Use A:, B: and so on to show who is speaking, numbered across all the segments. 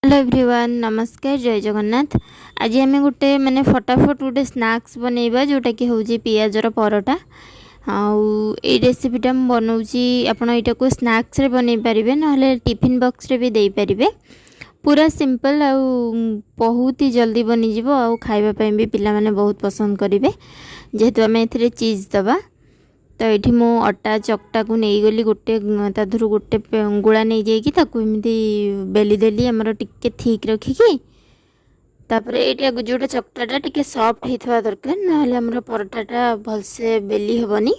A: Hello everyone, नमस्कार, जय जगन्नाथ। आज आम गोटे माने फटाफट गोटे स्नैक्स बनैबा जोटा कि हूँ पियाजर परोटा। आउ रेसिपीटा बनाऊँगी आपड़ यहाँ को स्नैक्स रे बनै पारे ना टिफिन बॉक्स रे भी दे पारे। पूरा सिंपल आउ बहुत ही जल्दी बनी आउ खाइबा भी पिला माने बहुत पसंद करेंगे जेहेतु आम ए चीज दबा। तो ये मो अटा चकटा को नहीं गली गोटे ताधर गोटे गुड़ा नहीं जाइए एमती बेली देली आमर टिके ठीक रखिकी ये जोटा चकटाटा टिके सॉफ्ट होता दरकार ना परोटाटा भलसे बेली हेनी।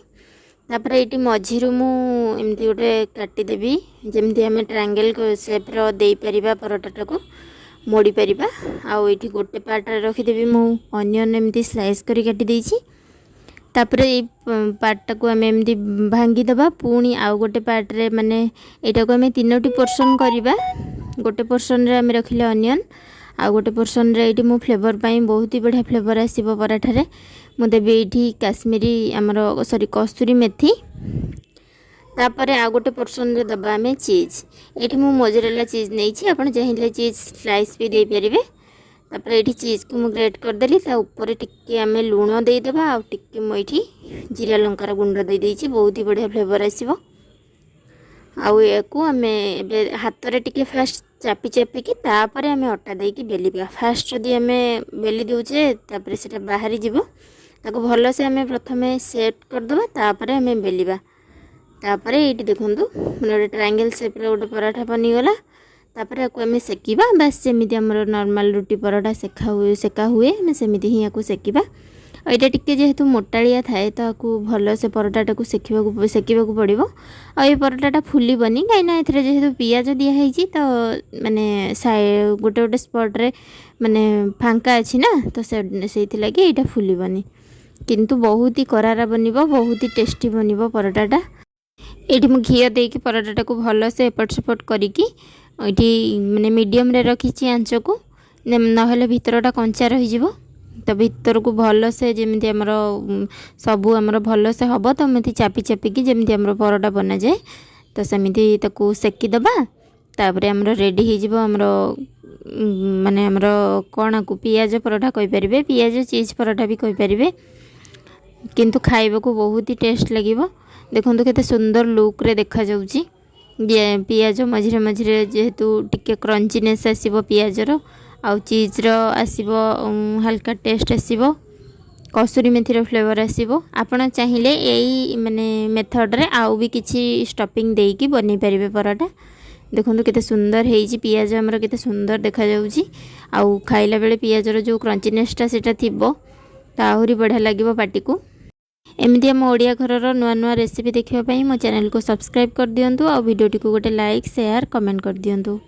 A: तापर ये मझी मुझे गोटे काटिदेवी जमती आम ट्रायंगल सेप्र दे पारिबा परोटाटा को मोड़ी पारिबा। आउ ये गोटे पार्ट रखिदेवी मु अनियन एमती स्लाइस करी काटी देइछि। तापर ये पार्टा को आम एमती भांगी दबा पुणी आउ गोटे पार्ट रे माने एटा को आम तीनोटी पोर्शन करवा। गोटे पोर्शन रे आम रखिले अनियन आउ गोटे पोर्शन रे ये मु फ्लेवर पाई बहुत ही बढ़िया फ्लेवर आसीबो पराठा रे मु देबी ये काश्मीरी आमर सॉरी कस्तूरी मेथी। तापर आउ गोटे पोर्शन रे दबा आम चीज। ये मु मोजरेला चीज नहीं आपन चाहिए चीज स्लाइस भी दे पारिबे। तापर ये चीज को मुझे ग्रेट करदेली ऊपर टिके आम लुण देदेबा आ टिके मुझे जीरा लंकार गुंड दे देइछि बहुत ही बढ़िया फ्लेवर आसीबो। आउ याकू आम हाथ रे टिके फास्ट चापी चापिकी तापर आम अटा देकी बेलिबा। फास्ट जदि आम बेली दउचे तापर सेटा बाहरी जीवो ताको भल से आम प्रथमे सेट करदबा तापर आम बेलिबा। तापर ये देखंतु गोटे ट्रायंगल शेप रे गोटे पराठा बनीगला। तापर याकू आम सेकिबा बस जमीती आमर नॉर्मल रुटी परोटा सेका हुए आम सेमिति ही याकू सेकिबा। यहाँ टिके जेहेतु मोटालिया थाए तो आपको भल से परोटाटा को सेकिबा पड़ो। आ ये परोटाटा फुलबनी कहीं जेहेतु पियाज दिखाई तो माने गोटे गोटे स्पट रे माने फांका अच्छी ना तो से लगे यहाँ फुलबनी किंतु बहुत ही करारा बन बहुत ही टेस्टी बन परोटाटा। ये घी देकी परोटाटा को भल से एपट सेपट करिकी ये माने मीडियम रे रखी आंच को ना भितरटा कंचा रही तो भितर को भल से जमी आमर सबू आमर भल से हम तो एमती चापी चापिकी जमी आमर परोटा बना जाए तो सेमती ताकू सेकीदबा। तापर आमर रेडी हो माने आमर कौन को पियाज परोटा कहि परिबे पियाज चीज परोटा भी कहि परिबे किंतु खाइबा को बहुत ही टेस्ट लगिबो। देखंतु केते सुंदर लुक रे देखा जाउची पियाज मझिरे मझिरे जेहेतु टिके क्रंचीनेस आसीबो पियाजर आउ चीज रो आसीबो हल्का टेस्ट आसीबो कसूरी मेथी रो फ्लेवर आसीबो। आपण चाहिए यही माने मेथड रे आउ भी किछि स्टफिंग देकी बनै परिबे परोटा। देखंतु केते सुंदर हेइची पियाज हमर केते सुंदर देखा जाउची आउ खाइला बेले पियाजर जो क्रंचीनेसटा सेटा थिबो ता आहुरी बढ़िया लागिबो पाटी को। एमती आम ओडिया घरर नुआ नुआ रेसिपी देखिबा पई मो चैनल को सब्सक्राइब कर दियंतु आ वीडियो टी को गोटे लाइक शेयर कमेंट कर दियंतु।